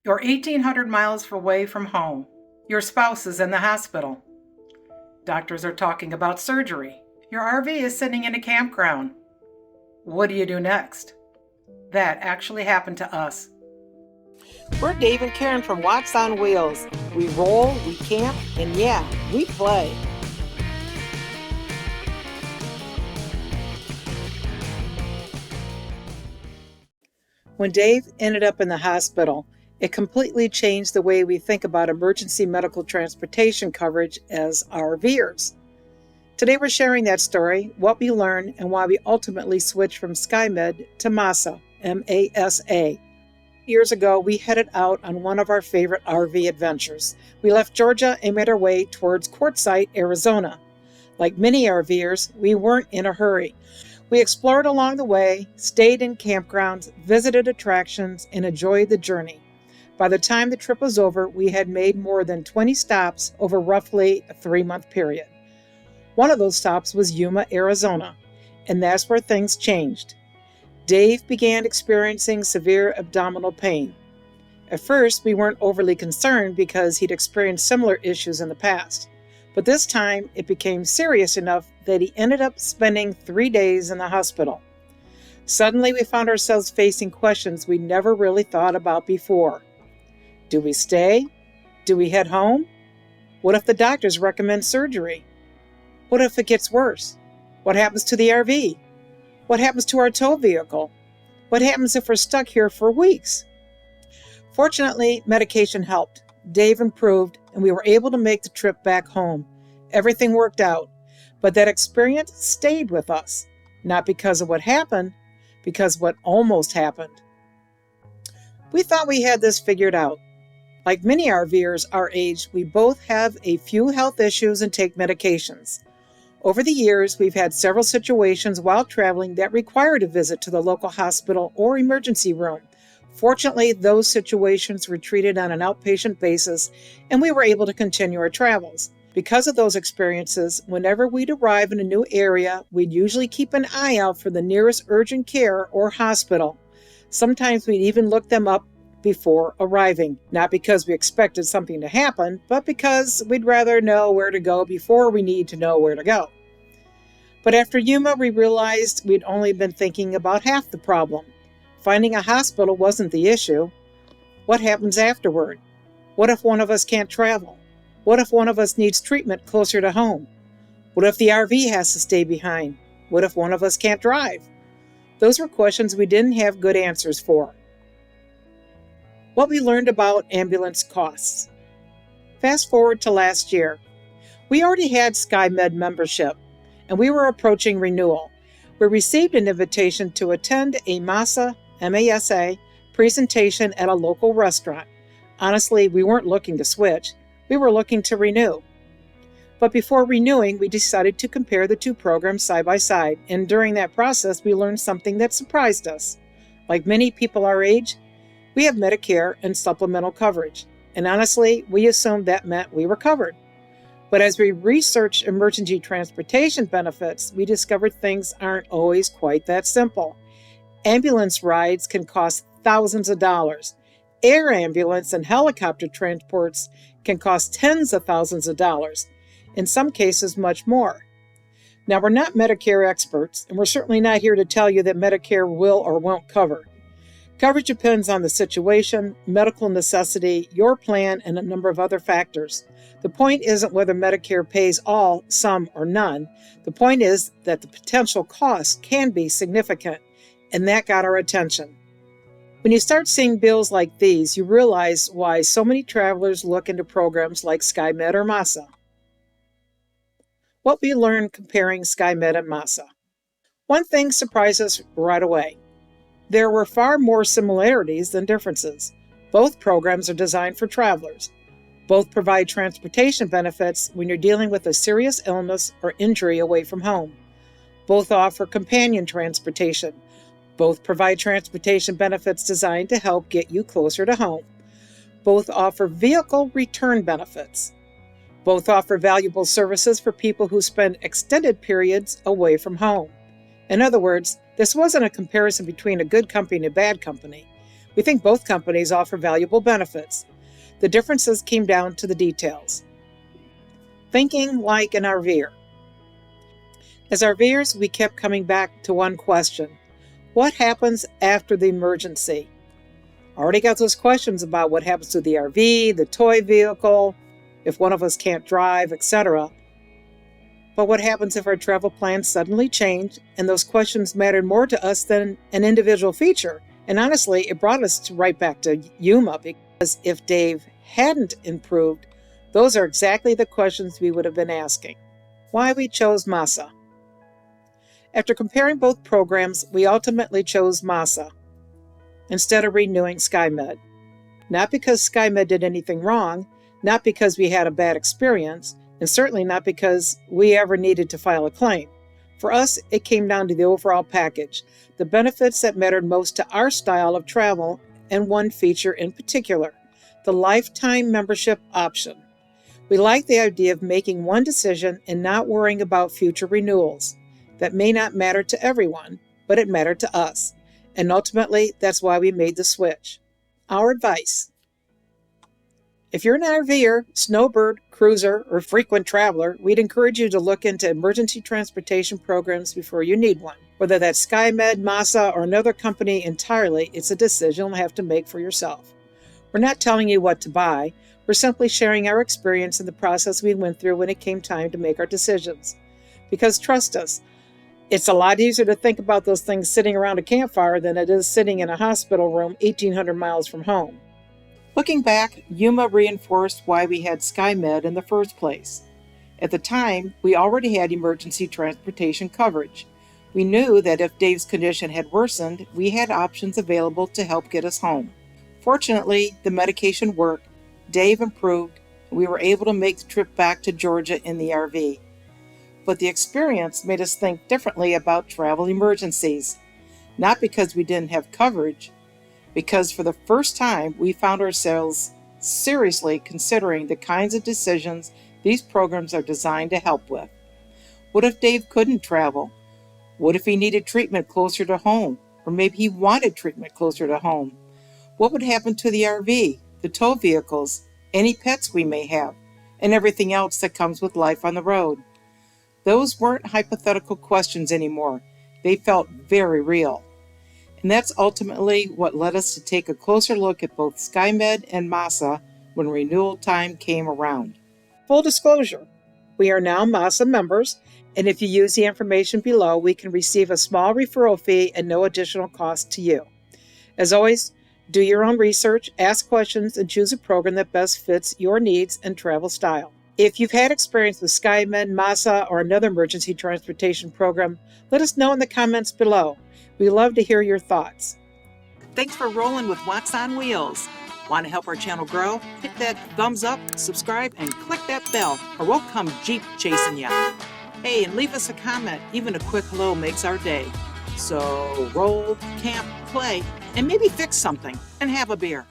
You're 1,800 miles away from home. Your spouse is in the hospital. Doctors are talking about surgery. Your RV is sitting in a campground. What do you do next? That actually happened to us. We're Dave and Karen from Walks on Wheels. We roll, we camp, and yeah, we play. When Dave ended up in the hospital, it completely changed the way we think about emergency medical transportation coverage as RVers. Today we're sharing that story, what we learned, and why we ultimately switched from SkyMed to MASA, M-A-S-A. Years ago, we headed out on one of our favorite RV adventures. We left Georgia and made our way towards Quartzsite, Arizona. Like many RVers, we weren't in a hurry. We explored along the way, stayed in campgrounds, visited attractions, and enjoyed the journey. By the time the trip was over, we had made more than 20 stops over roughly a 3-month period. One of those stops was Yuma, Arizona, and that's where things changed. Dave began experiencing severe abdominal pain. At first, we weren't overly concerned because he'd experienced similar issues in the past. But this time, it became serious enough that he ended up spending 3 days in the hospital. Suddenly, we found ourselves facing questions we never really thought about before. Do we stay? Do we head home? What if the doctors recommend surgery? What if it gets worse? What happens to the RV? What happens to our tow vehicle? What happens if we're stuck here for weeks? Fortunately, medication helped. Dave improved, and we were able to make the trip back home. Everything worked out, but that experience stayed with us, not because of what happened, because what almost happened. We thought we had this figured out. Like many RVers our age, we both have a few health issues and take medications. Over the years, we've had several situations while traveling that required a visit to the local hospital or emergency room. Fortunately, those situations were treated on an outpatient basis, and we were able to continue our travels. Because of those experiences, whenever we'd arrive in a new area, we'd usually keep an eye out for the nearest urgent care or hospital. Sometimes we'd even look them up before arriving, not because we expected something to happen, but because we'd rather know where to go before we need to know where to go. But after Yuma, we realized we'd only been thinking about half the problem. Finding a hospital wasn't the issue. What happens afterward? What if one of us can't travel? What if one of us needs treatment closer to home? What if the RV has to stay behind? What if one of us can't drive? Those were questions we didn't have good answers for. What we learned about ambulance costs. Fast forward to last year. We already had SkyMed membership, and we were approaching renewal. We received an invitation to attend a MASA, M-A-S-A, presentation at a local restaurant. Honestly, we weren't looking to switch. We were looking to renew. But before renewing, we decided to compare the two programs side by side, and during that process, we learned something that surprised us. Like many people our age, we have Medicare and supplemental coverage, and honestly, we assumed that meant we were covered. But as we researched emergency transportation benefits, we discovered things aren't always quite that simple. Ambulance rides can cost thousands of dollars. Air ambulance and helicopter transports can cost tens of thousands of dollars, in some cases much more. Now, we're not Medicare experts, and we're certainly not here to tell you that Medicare will or won't cover. Coverage depends on the situation, medical necessity, your plan, and a number of other factors. The point isn't whether Medicare pays all, some, or none. The point is that the potential cost can be significant, and that got our attention. When you start seeing bills like these, you realize why so many travelers look into programs like SkyMed or MASA. What we learned comparing SkyMed and MASA. One thing surprised us right away. There were far more similarities than differences. Both programs are designed for travelers. Both provide transportation benefits when you're dealing with a serious illness or injury away from home. Both offer companion transportation. Both provide transportation benefits designed to help get you closer to home. Both offer vehicle return benefits. Both offer valuable services for people who spend extended periods away from home. In other words, this wasn't a comparison between a good company and a bad company. We think both companies offer valuable benefits. The differences came down to the details. Thinking like an RVer. As RVers, we kept coming back to one question. What happens after the emergency? Already got those questions about what happens to the RV, the toy vehicle, if one of us can't drive, etc. But what happens if our travel plans suddenly change and those questions mattered more to us than an individual feature? And honestly, it brought us right back to Yuma, because if Dave hadn't improved, those are exactly the questions we would have been asking. Why we chose MASA. After comparing both programs, we ultimately chose MASA instead of renewing SkyMed. Not because SkyMed did anything wrong, not because we had a bad experience, and certainly not because we ever needed to file a claim. For us, it came down to the overall package, the benefits that mattered most to our style of travel, and one feature in particular, the lifetime membership option. We like the idea of making one decision and not worrying about future renewals. That may not matter to everyone, but it mattered to us. And ultimately, that's why we made the switch. Our advice. If you're an RVer, Snowbird, cruiser, or frequent traveler, we'd encourage you to look into emergency transportation programs before you need one. Whether that's SkyMed, MASA, or another company entirely, it's a decision you'll have to make for yourself. We're not telling you what to buy. We're simply sharing our experience in the process we went through when it came time to make our decisions. Because trust us, it's a lot easier to think about those things sitting around a campfire than it is sitting in a hospital room 1,800 miles from home. Looking back, Yuma reinforced why we had SkyMed in the first place. At the time, we already had emergency transportation coverage. We knew that if Dave's condition had worsened, we had options available to help get us home. Fortunately, the medication worked, Dave improved, and we were able to make the trip back to Georgia in the RV. But the experience made us think differently about travel emergencies. Not because we didn't have coverage, because for the first time we found ourselves seriously considering the kinds of decisions these programs are designed to help with. What if Dave couldn't travel? What if he needed treatment closer to home? Or maybe he wanted treatment closer to home? What would happen to the RV, the tow vehicles, any pets we may have, and everything else that comes with life on the road? Those weren't hypothetical questions anymore. They felt very real. And that's ultimately what led us to take a closer look at both SkyMed and MASA when renewal time came around. Full disclosure, we are now MASA members, and if you use the information below, we can receive a small referral fee and no additional cost to you. As always, do your own research, ask questions, and choose a program that best fits your needs and travel style. If you've had experience with SkyMed, MASA, or another emergency transportation program, let us know in the comments below. We love to hear your thoughts. Thanks for rolling with What's on Wheels. Want to help our channel grow? Hit that thumbs up, subscribe, and click that bell, or we'll come Jeep chasing ya. Hey, and leave us a comment. Even a quick hello makes our day. So roll, camp, play, and maybe fix something, and have a beer.